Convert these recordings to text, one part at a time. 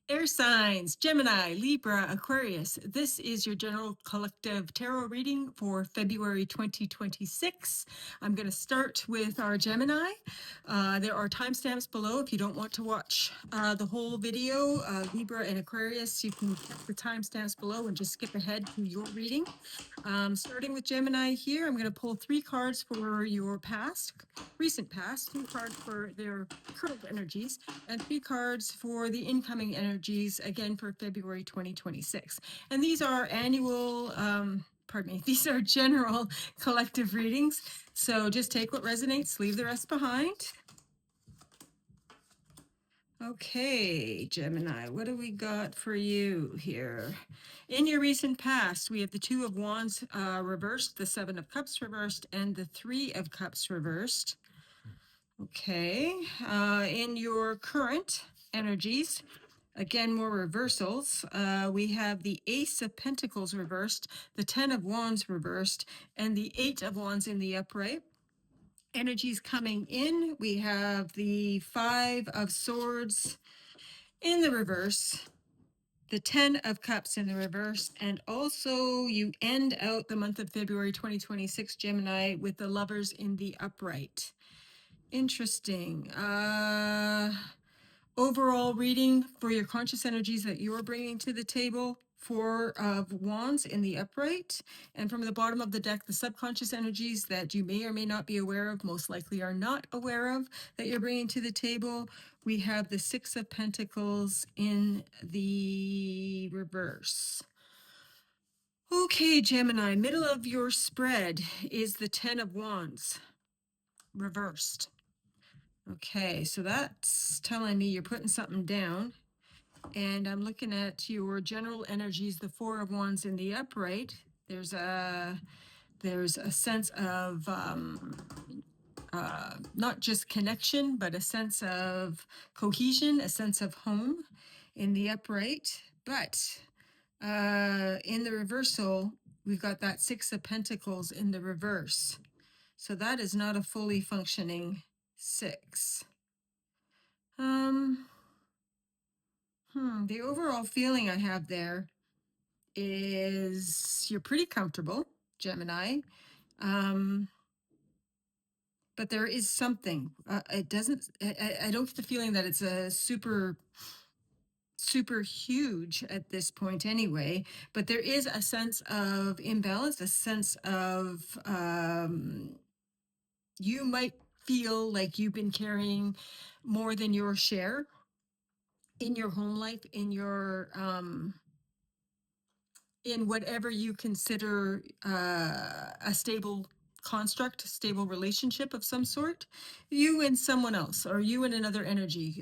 Air signs, Gemini, Libra, Aquarius. This is your general collective tarot reading for February 2026. I'm going to start with our Gemini. There are timestamps below if you don't want to watch the whole video. Libra and Aquarius, you can check the timestamps below and just skip ahead to your reading. Starting with Gemini here, I'm going to pull 3 cards for your recent past, 2 cards for their current energies, and 3 cards for the incoming energies, again for February 2026. And these are annual, these are general collective readings. So just take what resonates, leave the rest behind. Okay, Gemini, what do we got for you here? In your recent past, we have the 2 of Wands reversed, the 7 of Cups reversed, and the 3 of Cups reversed. Okay, in your current energies, again, more reversals. We have the Ace of Pentacles reversed, the 10 of Wands reversed, and the 8 of Wands in the upright. Energies coming in, we have the 5 of Swords in the reverse, the 10 of Cups in the reverse, and also you end out the month of February 2026, Gemini, with the Lovers in the upright. Interesting. Overall reading for your conscious energies that you're bringing to the table, 4 of Wands in the upright, and from the bottom of the deck, the subconscious energies that you may or may not be aware of, most likely are not aware of, that you're bringing to the table. We have the 6 of Pentacles in the reverse. Okay, Gemini, middle of your spread is the 10 of Wands reversed. Okay, so that's telling me you're putting something down. And I'm looking at your general energies, the 4 of Wands in the upright. There's a sense of not just connection, but a sense of cohesion, a sense of home in the upright. But in the reversal, we've got that 6 of Pentacles in the reverse. So that is not a fully functioning 6. The overall feeling I have there is you're pretty comfortable, Gemini. But there is something. It doesn't. I don't get the feeling that it's a super huge at this point, anyway. But there is a sense of imbalance, a sense of you might feel like you've been carrying more than your share in your home life, in your in whatever you consider a stable construct, a stable relationship of some sort, you and someone else, or you and another energy.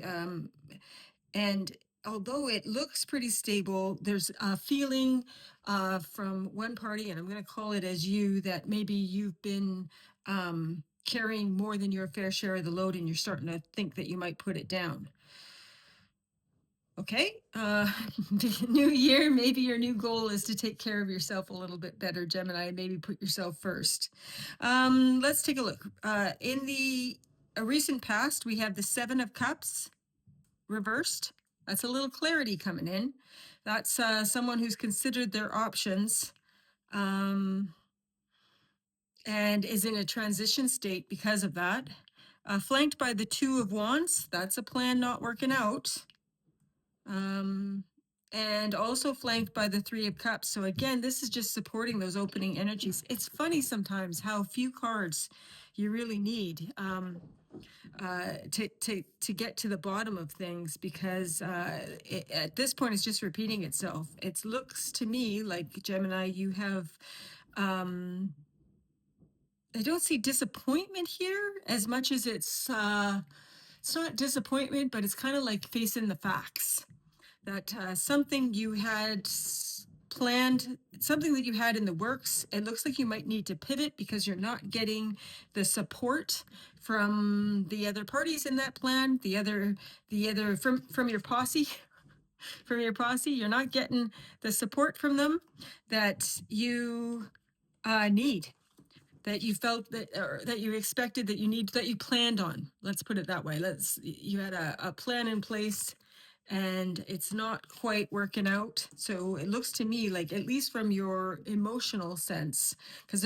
And although it looks pretty stable, there's a feeling from one party, and I'm going to call it as you, that maybe you've been carrying more than your fair share of the load, and you're starting to think that you might put it down. Okay, new year, maybe your new goal is to take care of yourself a little bit better, Gemini, maybe put yourself first. Let's take a look. In the recent past, we have the 7 of Cups reversed. That's a little clarity coming in. That's someone who's considered their options and is in a transition state because of that. Flanked by the 2 of Wands, that's a plan not working out. And also flanked by the 3 of Cups. So again, this is just supporting those opening energies. It's funny sometimes how few cards you really need to get to the bottom of things, because at this point it's just repeating itself. It looks to me like, Gemini, you have I don't see disappointment here as much as it's not disappointment, but it's kind of like facing the facts. That something you had planned, something that you had in the works, it looks like you might need to pivot because you're not getting the support from the other parties in that plan, the other from your posse. From your posse, you're not getting the support from them that you need, that you felt that, or that you expected, that you need, that you planned on. Let's put it that way. You had a plan in place and it's not quite working out. So it looks to me like, at least from your emotional sense, because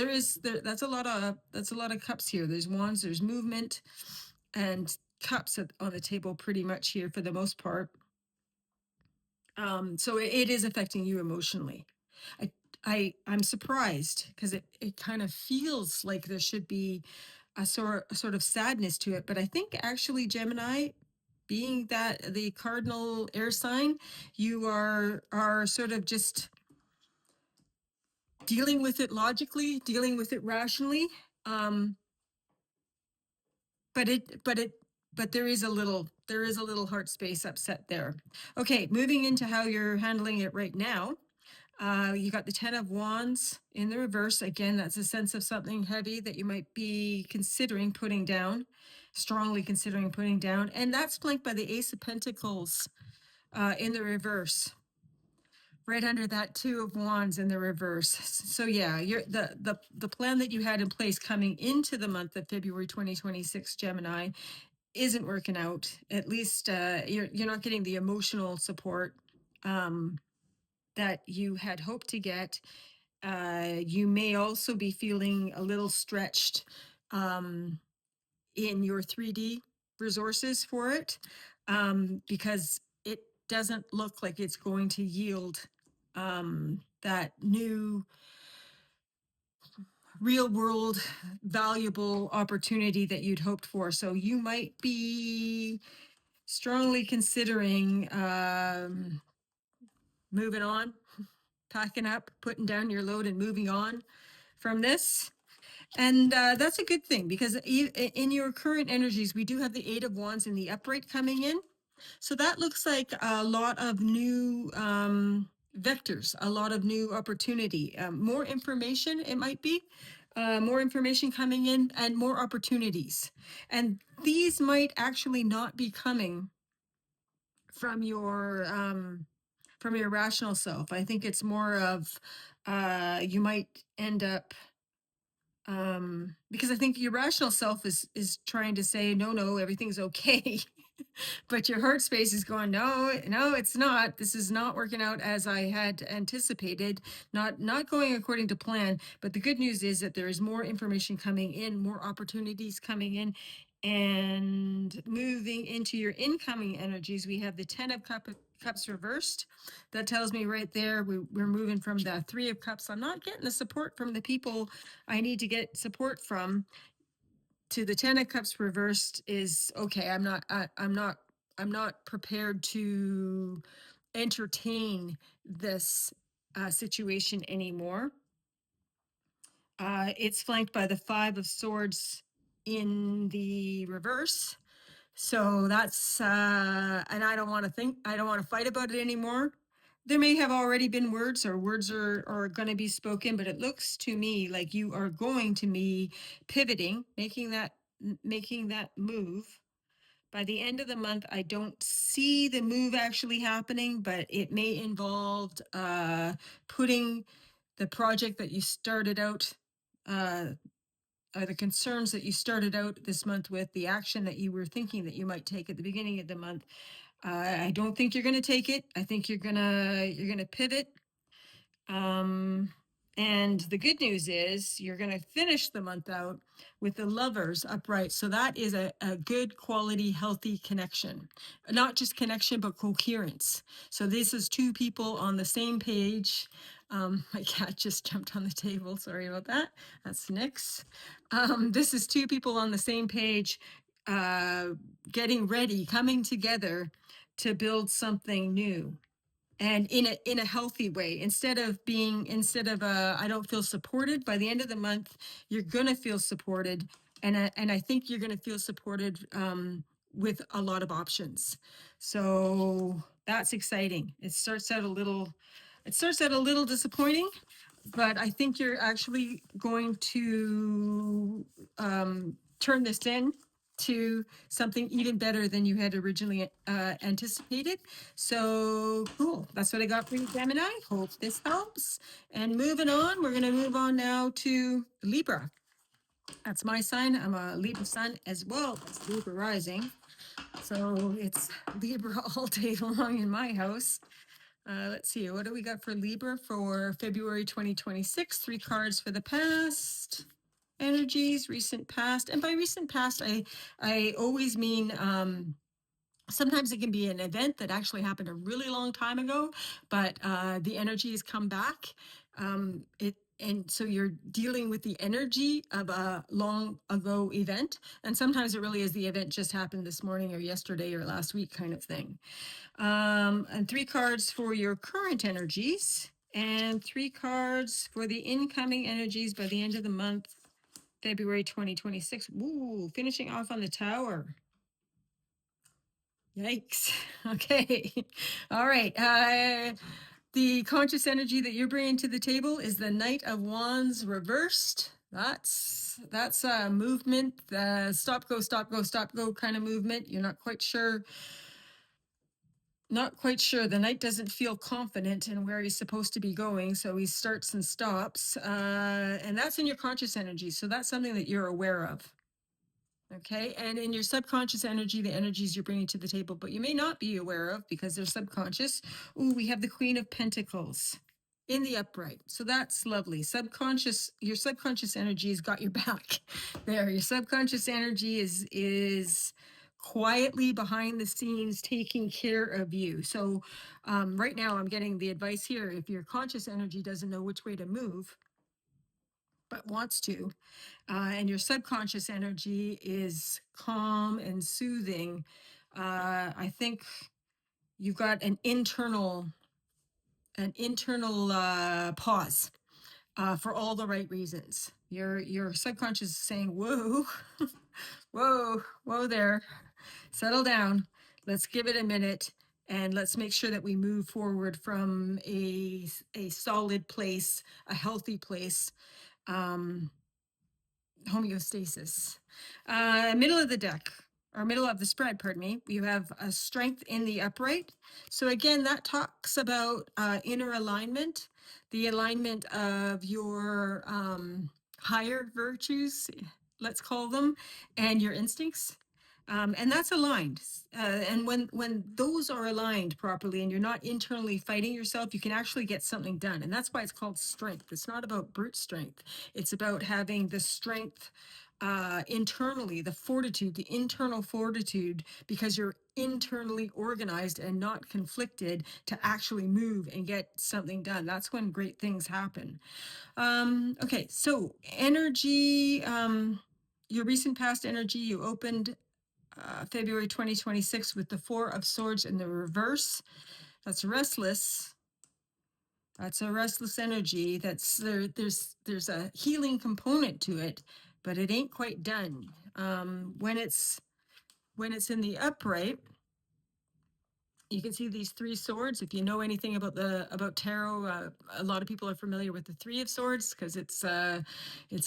that's a lot of cups here. There's wands, there's movement, and cups on the table pretty much here for the most part. So it is affecting you emotionally. I'm surprised because it kind of feels like there should be a sort of sadness to it, but I think actually, Gemini, being that the cardinal air sign, you are sort of just dealing with it logically, dealing with it rationally. Um, but it but it but there is a little heart space upset there. Okay, moving into how you're handling it right now. You got the 10 of Wands in the reverse. Again, that's a sense of something heavy that you might be considering putting down, strongly considering putting down. And that's flanked by the Ace of Pentacles in the reverse, right under that 2 of Wands in the reverse. So yeah, the plan that you had in place coming into the month of February 2026, Gemini, isn't working out. At least you're not getting the emotional support that you had hoped to get. You may also be feeling a little stretched in your 3D resources for it, because it doesn't look like it's going to yield that new real world valuable opportunity that you'd hoped for. So you might be strongly considering moving on, packing up, putting down your load and moving on from this. And that's a good thing, because in your current energies, we do have the 8 of Wands in the upright coming in. So that looks like a lot of new vectors, a lot of new opportunity, more information, it might be. More information coming in and more opportunities. And these might actually not be coming from your rational self. I think it's more of you might end up because I think your rational self is trying to say no, everything's okay. But your heart space is going, no, it's not. This is not working out as I had anticipated, not going according to plan. But the good news is that there is more information coming in, more opportunities coming in. And moving into your incoming energies, we have the 10 of Cups reversed. That tells me right there we're moving from the 3 of Cups. I'm not getting the support from the people I need to get support from, to the 10 of Cups reversed. Is okay. I'm not prepared to entertain this situation anymore. It's flanked by the 5 of Swords in the reverse. So that's, and I don't want to fight about it anymore. There may have already been words, or words are going to be spoken, but it looks to me like you are going to be pivoting, making that move. By the end of the month, I don't see the move actually happening, but it may involve putting the project that you started out, or the concerns that you started out this month with, the action that you were thinking that you might take at the beginning of the month. I don't think you're going to take it. I think you're gonna pivot. And the good news is you're going to finish the month out with the Lovers upright. So that is a good quality, healthy connection. Not just connection, but coherence. So this is 2 people on the same page. My cat just jumped on the table. Sorry about that. That's Nyx. This is 2 people on the same page, getting ready, coming together to build something new. And in a healthy way, instead of I don't feel supported. By the end of the month, you're gonna feel supported, and I think you're gonna feel supported with a lot of options. So that's exciting. It starts out a little disappointing, but I think you're actually going to turn this in to something even better than you had originally anticipated. So cool. That's what I got for you, Gemini. Hope this helps. And moving on, we're going to move on now to Libra. That's my sign. I'm a Libra sun as well as Libra rising. So it's Libra all day long in my house. Let's see, what do we got for Libra for February 2026? Three cards for the past. Energies, recent past. And by recent past, I always mean sometimes it can be an event that actually happened a really long time ago, but the energy has come back. And so you're dealing with the energy of a long ago event. And sometimes it really is the event just happened this morning or yesterday or last week kind of thing. And three cards for your current energies and three cards for the incoming energies by the end of the month, February 2026. Ooh, finishing off on the Tower. Yikes. Okay. All right. The conscious energy that you're bringing to the table is the Knight of Wands reversed. That's a movement, stop, go, stop, go, stop, go kind of movement. You're not quite sure. Not quite sure. The knight doesn't feel confident in where he's supposed to be going, so he starts and stops. And that's in your conscious energy. So that's something that you're aware of. Okay, and in your subconscious energy, the energies you're bringing to the table, but you may not be aware of because they're subconscious. Ooh, we have the Queen of Pentacles in the upright. So that's lovely. Your subconscious energy has got your back there. Your subconscious energy is quietly behind the scenes taking care of you. So right now I'm getting the advice here. If your conscious energy doesn't know which way to move, but wants to, and your subconscious energy is calm and soothing, I think you've got an internal pause for all the right reasons. Your subconscious is saying, "Whoa, whoa there, settle down. Let's give it a minute." And let's make sure that we move forward from a solid place, a healthy place. Homeostasis. Middle of the deck, or middle of the spread, pardon me, you have a strength in the upright. So again, that talks about inner alignment, the alignment of your higher virtues, let's call them, and your instincts. And that's aligned. And when those are aligned properly and you're not internally fighting yourself, you can actually get something done. And that's why it's called strength. It's not about brute strength. It's about having the strength internally, the fortitude, the internal fortitude, because you're internally organized and not conflicted to actually move and get something done. That's when great things happen. Okay, so energy, your recent past energy, you opened February 2026 with the Four of Swords in the reverse. That's restless. That's a restless energy. There's a healing component to it, but it ain't quite done. When it's in the upright, you can see these three swords. If you know anything about tarot, a lot of people are familiar with the Three of Swords because it's a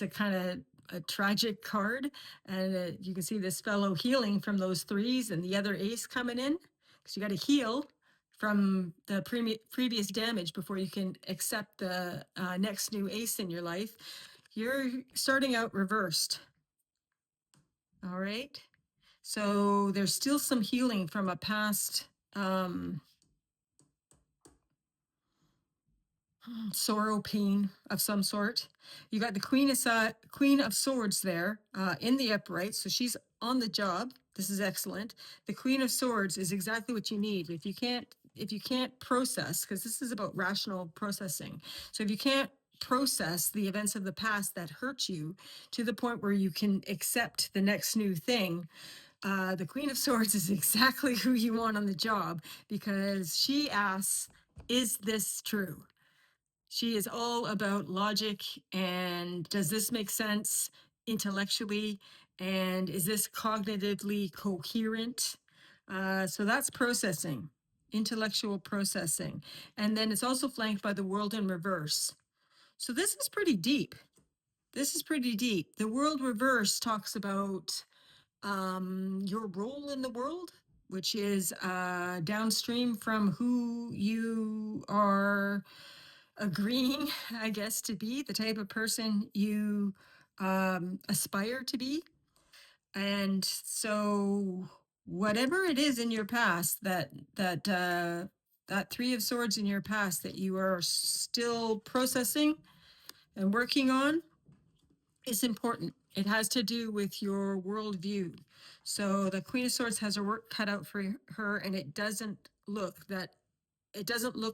kind of a tragic card, and you can see this fellow healing from those threes, and the other ace coming in because you got to heal from the previous damage before you can accept the next new ace in your life. You're starting out reversed. All right. So there's still some healing from a past sorrow, pain of some sort. You got the Queen of Swords there in the upright, so she's on the job. This is excellent. The Queen of Swords is exactly what you need. If you can't process, because this is about rational processing. So if you can't process the events of the past that hurt you to the point where you can accept the next new thing, the Queen of Swords is exactly who you want on the job, because she asks, is this true? She is all about logic and does this make sense intellectually? And is this cognitively coherent? So that's processing, intellectual processing. And then it's also flanked by the world in reverse. So this is pretty deep. This is pretty deep. The world reverse talks about your role in the world, which is downstream from who you are agreeing, I guess, to be, the type of person you aspire to be. And so whatever it is in your past that Three of Swords in your past that you are still processing and working on is important. It has to do with your worldview. So the Queen of Swords has her work cut out for her, and it doesn't look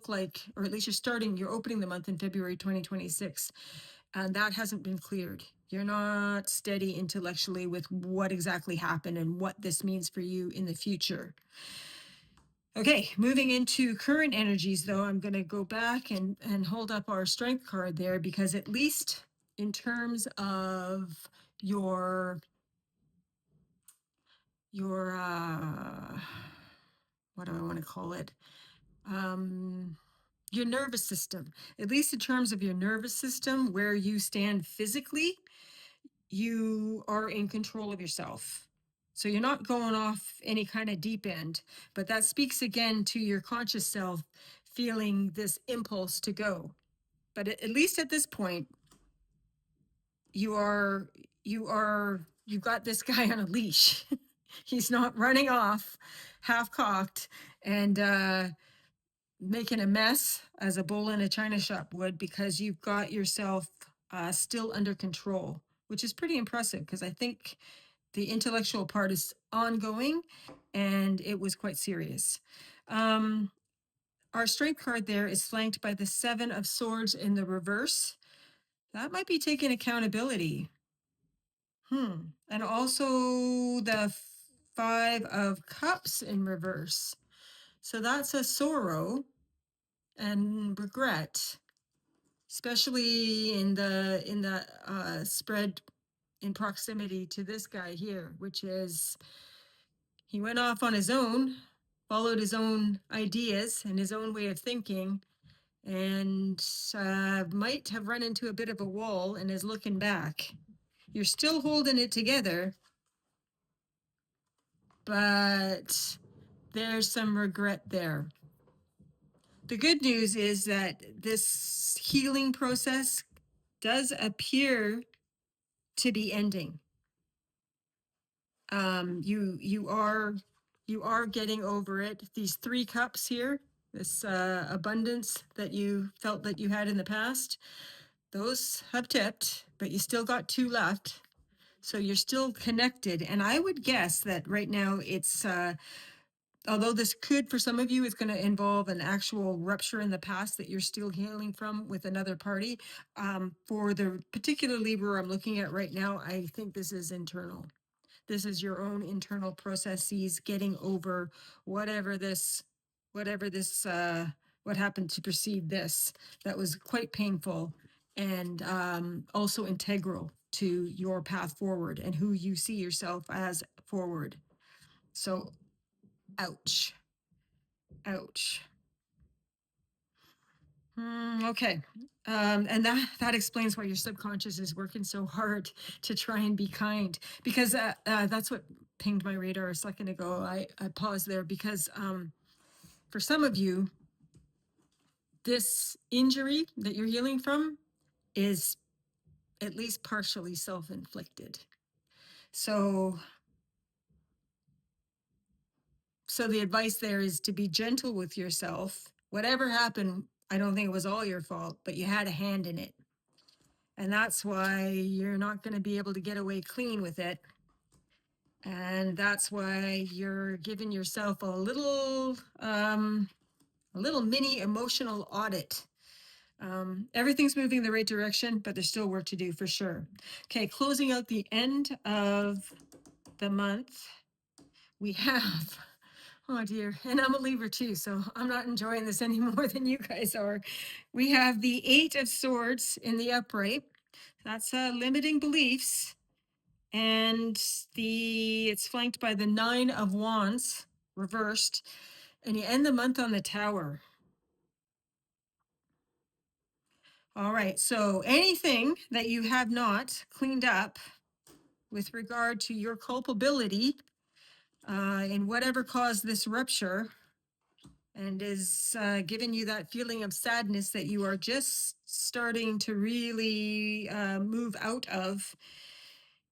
like, or at least you're opening the month in February 2026, and that hasn't been cleared. You're not steady intellectually with what exactly happened and what this means for you in the future. Okay, moving into current energies, though, I'm going to go back and hold up our strength card there, because at least in terms of your what do I want to call it? Your nervous system, at least in terms of your nervous system, where you stand physically, you are in control of yourself. So you're not going off any kind of deep end, but that speaks again to your conscious self feeling this impulse to go. But at least at this point, you've got this guy on a leash. He's not running off half cocked and making a mess as a bull in a china shop would, because you've got yourself still under control, which is pretty impressive, because I think the intellectual part is ongoing and it was quite serious. Our strength card there is flanked by the Seven of Swords in the reverse. That might be taking accountability. And also the Five of Cups in reverse. So that's a sorrow and regret, especially in the spread in proximity to this guy here, which is he went off on his own, followed his own ideas and his own way of thinking, and might have run into a bit of a wall and is looking back. You're still holding it together, but there's some regret there. The good news is that this healing process does appear to be ending. You are getting over it. These three cups here, this abundance that you felt that you had in the past, those have tipped, but you still got two left. So you're still connected. And I would guess that right now it's although this could, for some of you, it's going to involve an actual rupture in the past that you're still healing from with another party. For the particular Libra I'm looking at right now, I think this is internal. This is your own internal processes getting over what happened to precede this. That was quite painful and also integral to your path forward and who you see yourself as forward. So, ouch. Ouch. Okay. And that explains why your subconscious is working so hard to try and be kind, because that's what pinged my radar a second ago. I paused there because for some of you, this injury that you're healing from is at least partially self-inflicted. So the advice there is to be gentle with yourself. Whatever happened, I don't think it was all your fault, but you had a hand in it. And that's why you're not going to be able to get away clean with it. And that's why you're giving yourself a little mini emotional audit. Everything's moving in the right direction, but there's still work to do for sure. Okay, closing out the end of the month, we have, oh dear, and I'm a Libra too, so I'm not enjoying this any more than you guys are. We have the Eight of Swords in the upright. That's limiting beliefs. And it's flanked by the Nine of Wands reversed. And you end the month on the Tower. All right, so anything that you have not cleaned up with regard to your culpability in whatever caused this rupture and is giving you that feeling of sadness that you are just starting to really move out of,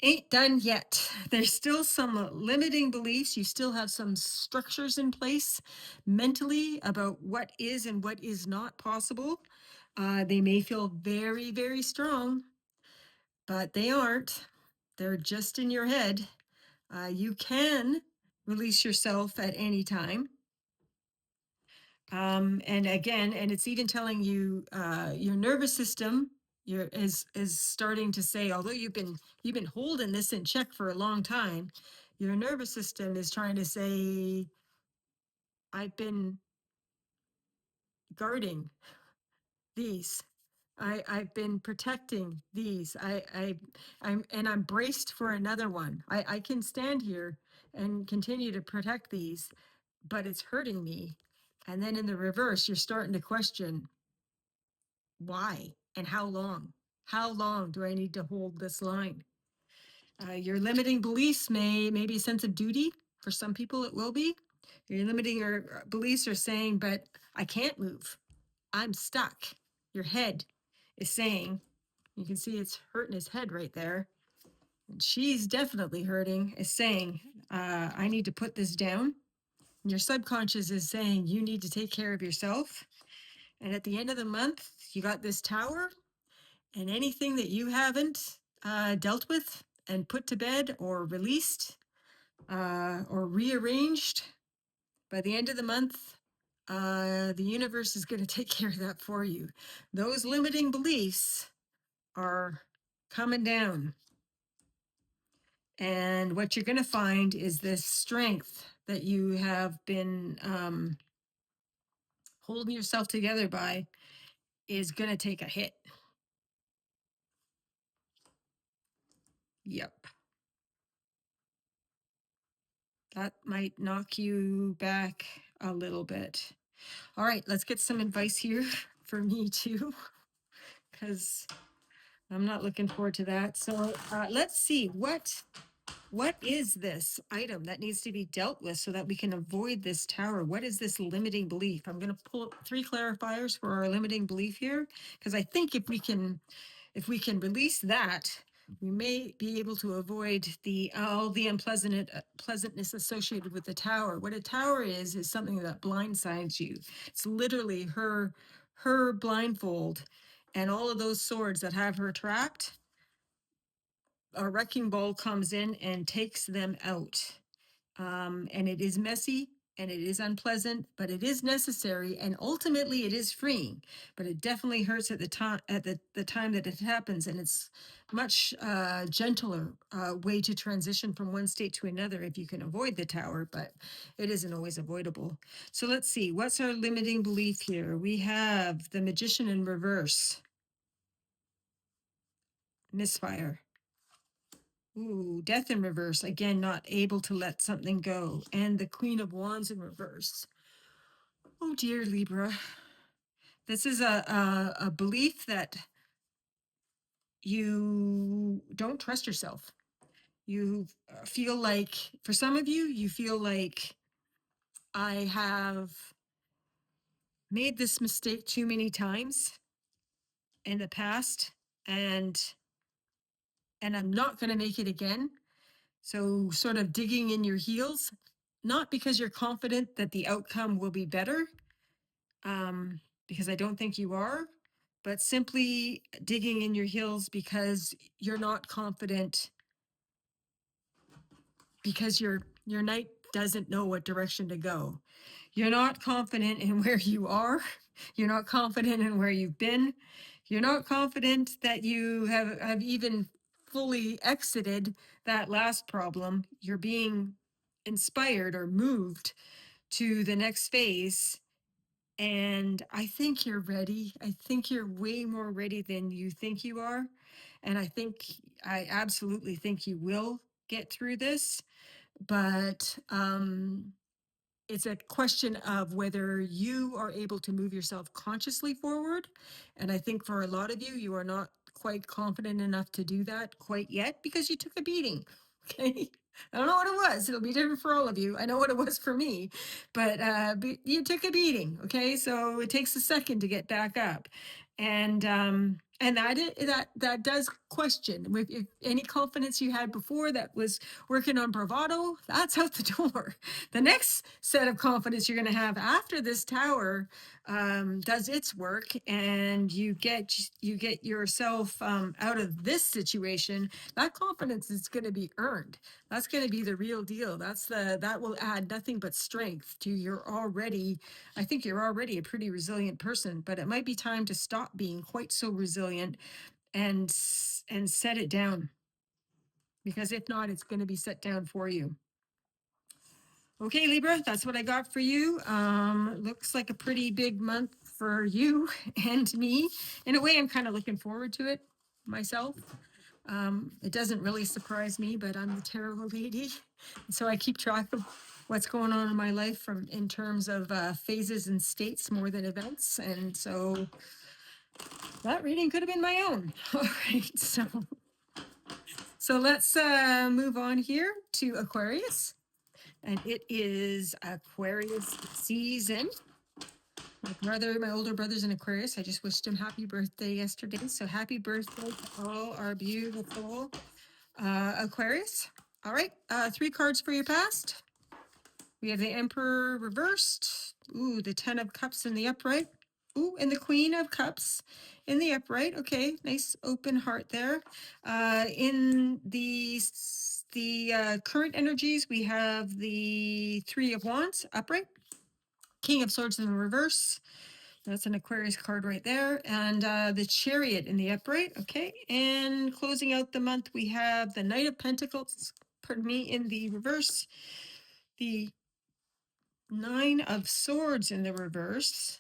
Ain't done yet. There's still some limiting beliefs. You still have some structures in place mentally about what is and what is not possible. They may feel very, very strong, but they aren't. They're just in your head. You can release yourself at any time. And again, and it's even telling you your nervous system is starting to say, although you've been holding this in check for a long time, your nervous system is trying to say, I've been guarding these. I've been protecting these. I'm braced for another one. I can stand here and continue to protect these, but it's hurting me. And then in the reverse, you're starting to question, why and how long? How long do I need to hold this line? Your limiting beliefs may be a sense of duty. For some people, it will be. Your limiting beliefs are saying, but I can't move. I'm stuck. Your head is saying, you can see it's hurting his head right there. And she's definitely hurting, is saying, I need to put this down. And your subconscious is saying, you need to take care of yourself. And at the end of the month, you got this tower. And anything that you haven't dealt with and put to bed or released or rearranged by the end of the month, the universe is going to take care of that for you. Those limiting beliefs are coming down. And what you're going to find is this strength that you have been holding yourself together by is going to take a hit. Yep. That might knock you back a little bit. All right, let's get some advice here for me too, because I'm not looking forward to that. So let's see, what is this item that needs to be dealt with so that we can avoid this tower? What is this limiting belief? I'm going to pull up 3 clarifiers for our limiting belief here, because I think if we can release that, we may be able to avoid all the pleasantness associated with the tower. What a tower is something that blindsides you. It's literally her blindfold, and all of those swords that have her trapped. A wrecking ball comes in and takes them out. And it is messy and it is unpleasant, but it is necessary, and ultimately it is freeing. But it definitely hurts at the time the time that it happens, and it's much gentler way to transition from one state to another if you can avoid the tower, but it isn't always avoidable. So let's see, what's our limiting belief here? We have the Magician in reverse. Misfire. Ooh, Death in reverse. Again, not able to let something go. And the Queen of Wands in reverse. Oh dear, Libra. This is a belief that you don't trust yourself. You feel like, for some of you, you feel like, I have made this mistake too many times in the past, and I'm not going to make it again. So sort of digging in your heels, not because you're confident that the outcome will be better, because I don't think you are, but simply digging in your heels because you're not confident, because your knight doesn't know what direction to go. You're not confident in where you are. You're not confident in where you've been. You're not confident that you have even fully exited that last problem. You're being inspired or moved to the next phase. And I think you're ready. I think you're way more ready than you think you are. And I absolutely think you will get through this. But it's a question of whether you are able to move yourself consciously forward. And I think for a lot of you, you are not quite confident enough to do that quite yet because you took a beating. Okay. I don't know what it was. It'll be different for all of you. I know what it was for me, but you took a beating. Okay. So it takes a second to get back up. And that does question if any confidence you had before that was working on bravado, that's out the door. The next set of confidence you're going to have after this tower does its work, and you get yourself out of this situation. That confidence is going to be earned. That's going to be the real deal. That will add nothing but strength to your already. I think you're already a pretty resilient person, but it might be time to stop being quite so resilient and set it down, because if not, it's going to be set down for you. Okay, Libra, that's what I got for you. Looks like a pretty big month for you and me. In a way, I'm kind of looking forward to it myself. It doesn't really surprise me, but I'm the tarot lady, so I keep track of what's going on in my life in terms of phases and states more than events, and so that reading could have been my own. All right, so let's move on here to Aquarius, and it is Aquarius season. My older brother's in Aquarius. I just wished him happy birthday yesterday. So happy birthday to all our beautiful Aquarius. All right, 3 cards for your past. We have the Emperor reversed. Ooh, the 10 of Cups in the upright. Ooh, and the Queen of Cups in the upright. Okay, nice open heart there. In the current energies, we have the 3 of Wands upright, King of Swords in the reverse. That's an Aquarius card right there. And the Chariot in the upright. Okay. And closing out the month, we have the Knight of Pentacles, pardon me, in the reverse. The 9 of Swords in the reverse.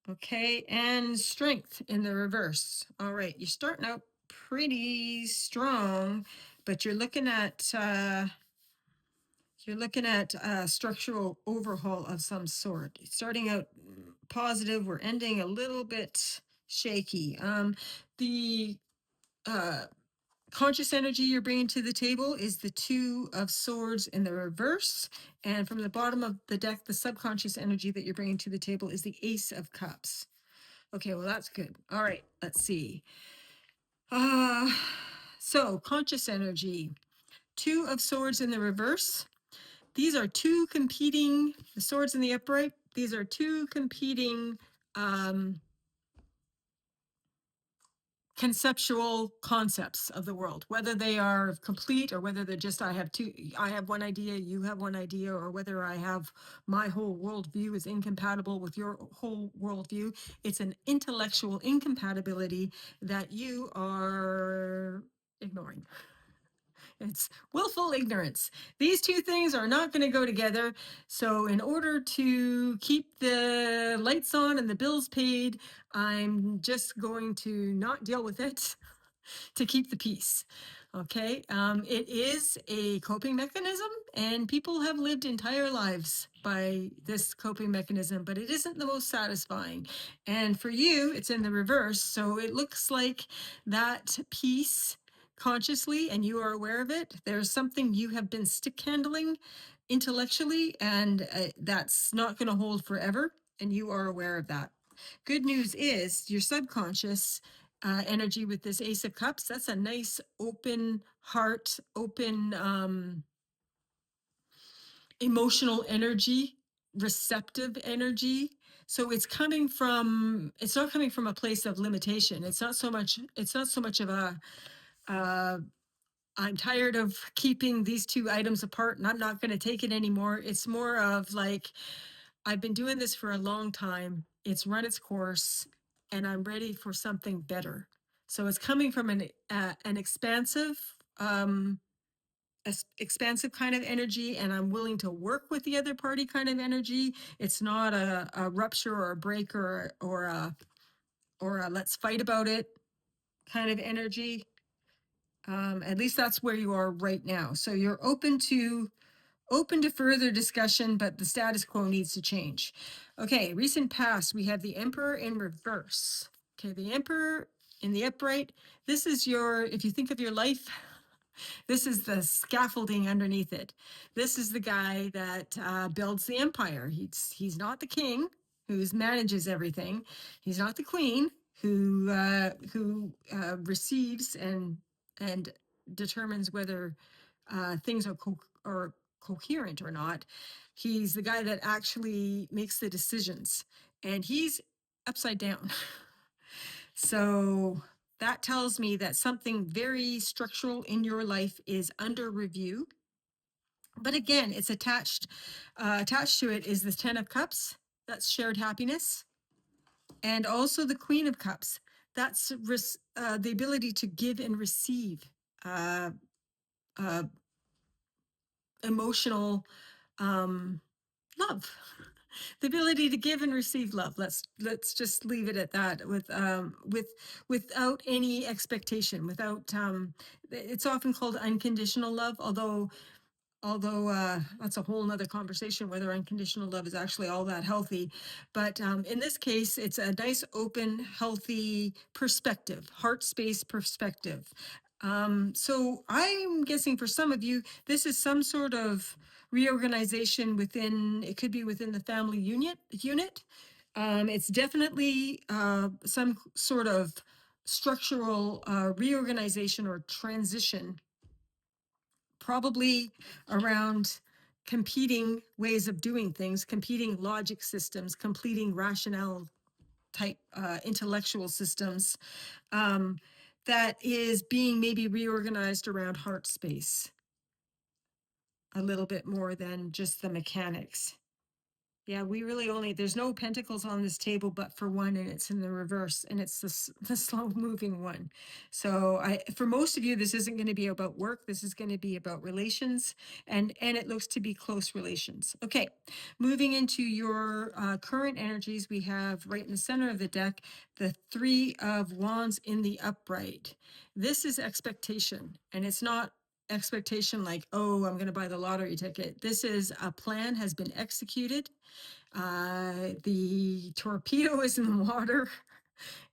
Okay. And Strength in the reverse. All right. You're starting out pretty strong, but you're looking at a structural overhaul of some sort. Starting out positive, we're ending a little bit shaky. The conscious energy you're bringing to the table is the 2 of Swords in the reverse. And from the bottom of the deck, the subconscious energy that you're bringing to the table is the Ace of Cups. Okay, well, that's good. All right, let's see. So conscious energy, 2 of Swords in the reverse. These are two competing, the swords in the upright, these are two competing conceptual concepts of the world, whether they are complete or whether they're just, I have one idea, you have one idea, or whether my whole worldview is incompatible with your whole worldview. It's an intellectual incompatibility that you are ignoring. It's willful ignorance. These two things are not going to go together. So in order to keep the lights on and the bills paid, I'm just going to not deal with it to keep the peace. Okay. It is a coping mechanism, and people have lived entire lives by this coping mechanism, but it isn't the most satisfying. And for you, it's in the reverse. So it looks like that peace consciously, and you are aware of it, there's something you have been stick handling intellectually, and that's not going to hold forever, and you are aware of that. Good news is your subconscious energy with this Ace of Cups, that's a nice open heart, open emotional energy, receptive energy. So it's not coming from a place of limitation. It's not so much of a I'm tired of keeping these two items apart and I'm not going to take it anymore. It's more of like, I've been doing this for a long time. It's run its course and I'm ready for something better. So it's coming from an expansive kind of energy, and I'm willing to work with the other party kind of energy. It's not a rupture or a break or a let's fight about it kind of energy. At least that's where you are right now. So you're open to further discussion, but the status quo needs to change. Okay, recent past, we have the Emperor in reverse. Okay, the Emperor in the upright. This is if you think of your life, this is the scaffolding underneath it. This is the guy that builds the empire. He's not the king who manages everything. He's not the queen who receives and determines whether things are coherent or not. He's the guy that actually makes the decisions, and he's upside down. So that tells me that something very structural in your life is under review. But again, it's attached to it is the 10 of Cups. That's shared happiness. And also the Queen of Cups. That's the ability to give and receive uh, uh, emotional love. The ability to give and receive love. Let's just leave it at that. Without any expectation. Without it's often called unconditional love, although that's a whole nother conversation whether unconditional love is actually all that healthy. But in this case, it's a nice, open, healthy perspective, heart space perspective. So I'm guessing for some of you, this is some sort of reorganization within, it could be within the family unit. It's definitely some sort of structural reorganization or transition, probably around competing ways of doing things, competing logic systems, completing rationale type intellectual systems, that is being maybe reorganized around heart space a little bit more than just the mechanics. Yeah, we really only, there's no pentacles on this table but for one, and it's in the reverse, and it's the slow moving one. So for most of you, this isn't going to be about work. This is going to be about relations, and it looks to be close relations. Okay, moving into your current energies, we have right in the center of the deck, the Three of Wands in the upright. This is expectation, and it's not expectation like, oh, I'm going to buy the lottery ticket. This is a plan has been executed. The torpedo is in the water,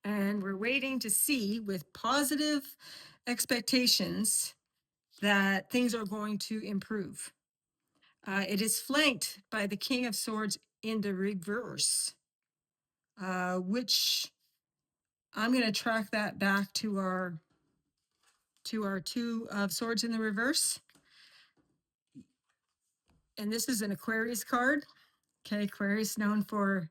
and we're waiting to see with positive expectations that things are going to improve. It is flanked by the King of Swords in the reverse, which I'm going to track that back to our Two of Swords in the reverse. And this is an Aquarius card. Okay, Aquarius known for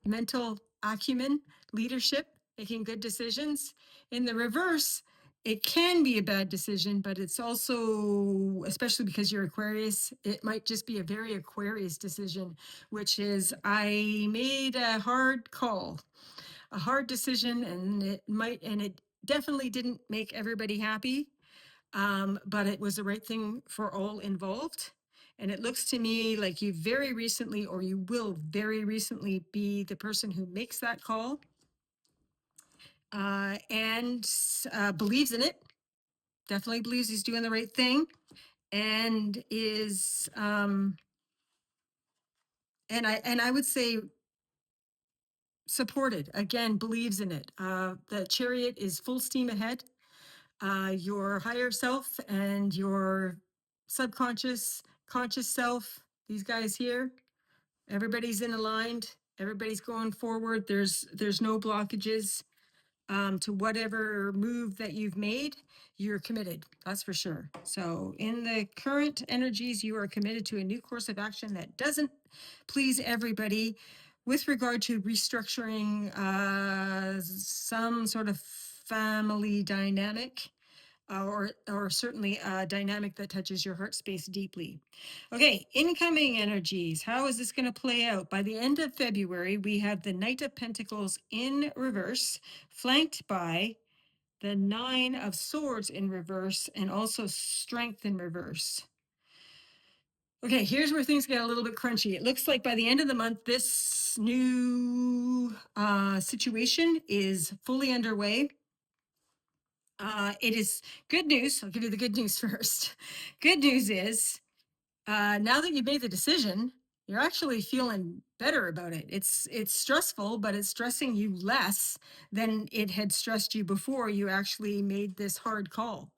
mental acumen, leadership, making good decisions. In the reverse, it can be a bad decision, but it's also, especially because you're Aquarius, it might just be a very Aquarius decision, which is I made a hard call, a hard decision, and it definitely didn't make everybody happy, but it was the right thing for all involved. And it looks to me like you very recently, or you will very recently, be the person who makes that call and believes in it, definitely believes he's doing the right thing, and is, and I would say supported, again, believes in it. The Chariot is full steam ahead. Your higher self and your subconscious, conscious self, these guys here, everybody's in aligned, everybody's going forward. There's no blockages to whatever move that you've made. You're committed, that's for sure. So in the current energies, you are committed to a new course of action that doesn't please everybody with regard to restructuring some sort of family dynamic, or certainly a dynamic that touches your heart space deeply. Okay, incoming energies. How is this going to play out? By the end of February, we have the Knight of Pentacles in reverse, flanked by the Nine of Swords in reverse, and also Strength in reverse. Okay, here's where things get a little bit crunchy. It looks like by the end of the month, this new situation is fully underway. It is good news. I'll give you the good news first. Good news is now that you've made the decision, you're actually feeling better about it. It's stressful, but it's stressing you less than it had stressed you before you actually made this hard call.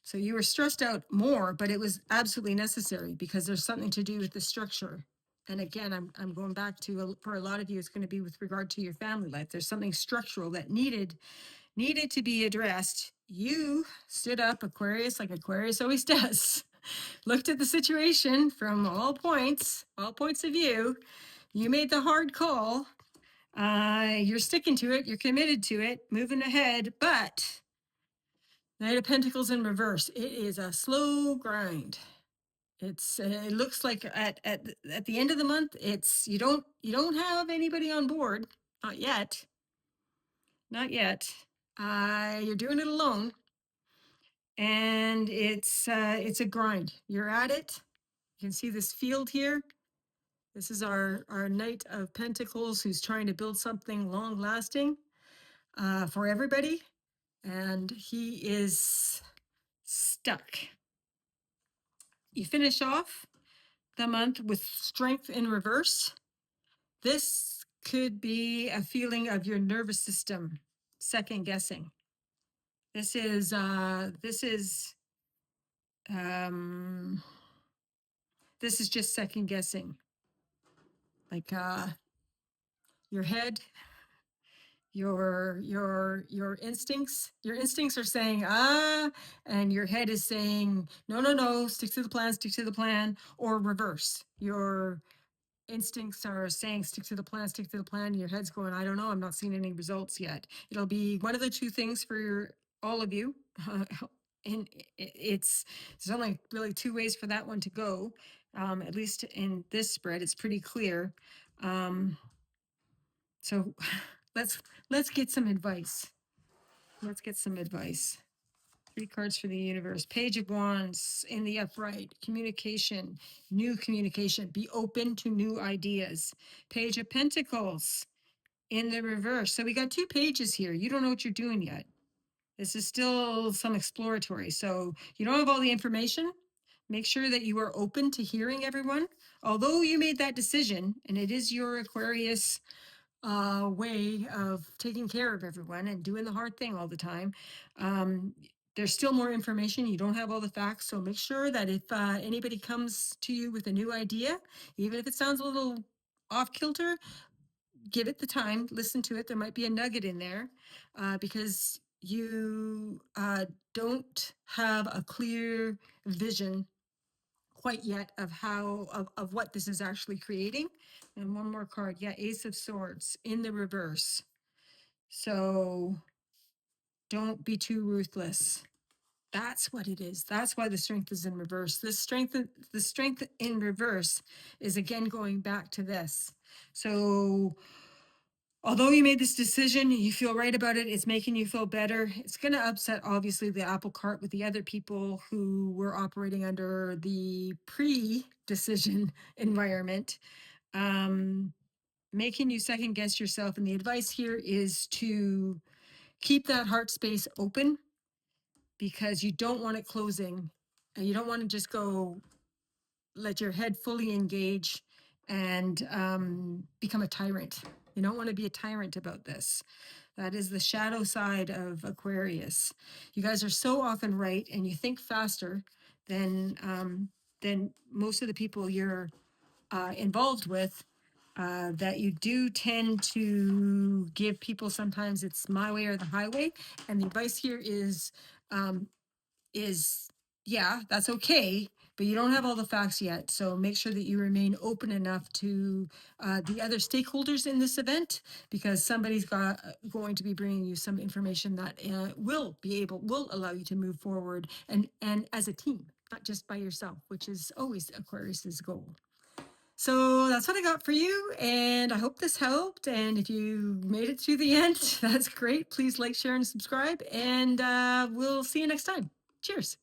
So you were stressed out more, but it was absolutely necessary because there's something to do with the structure. And again, I'm going back to, for a lot of you, it's going to be with regard to your family life. There's something structural that needed to be addressed. You stood up, Aquarius, like Aquarius always does, looked at the situation from all points of view. You made the hard call. You're sticking to it. You're committed to it, moving ahead. But Knight of Pentacles in reverse. It is a slow grind. It looks like at the end of the month, it's you don't have anybody on board, not yet, not yet. You're doing it alone, and it's a grind. You're at it. You can see this field here. This is our Knight of Pentacles who's trying to build something long lasting for everybody, and he is stuck. You finish off the month with strength in reverse. This could be a feeling of your nervous system second guessing. This is just second guessing. Like your head, your instincts are saying and your head is saying no, stick to the plan, or reverse. Your instincts are saying stick to the plan. Your head's going, I don't know, I'm not seeing any results yet. It'll be one of the two things for all of you. And there's only really two ways for that one to go. At least in this spread, it's pretty clear. So let's get some advice. Let's get some advice. 3 cards for the universe. Page of Wands in the upright. Communication, new communication. Be open to new ideas. Page of Pentacles in the reverse. So we got 2 pages here. You don't know what you're doing yet. This is still some exploratory. So you don't have all the information. Make sure that you are open to hearing everyone. Although you made that decision, and it is your Aquarius way of taking care of everyone and doing the hard thing all the time. There's still more information. You don't have all the facts. So make sure that if anybody comes to you with a new idea, even if it sounds a little off kilter, give it the time, listen to it. There might be a nugget in there because you don't have a clear vision quite yet of how of what this is actually creating. And one more card, yeah, Ace of Swords in the reverse. So don't be too ruthless. That's what it is. That's why the strength is in reverse. The strength in reverse is again going back to this. So although you made this decision, you feel right about it, it's making you feel better. It's going to upset, obviously, the apple cart with the other people who were operating under the pre-decision environment, making you second guess yourself. And the advice here is to keep that heart space open because you don't want it closing. And you don't want to just go let your head fully engage and become a tyrant. You don't want to be a tyrant about this. That is the shadow side of Aquarius. You guys are so often right, and you think faster than most of the people you're involved with. That you do tend to give people sometimes it's my way or the highway, and the advice here is yeah, that's okay, but you don't have all the facts yet. So make sure that you remain open enough to the other stakeholders in this event, because somebody's going to be bringing you some information that will allow you to move forward and as a team, not just by yourself, which is always Aquarius's goal. So that's what I got for you, and I hope this helped. And if you made it to the end, that's great. Please like, share, and subscribe, and we'll see you next time. Cheers.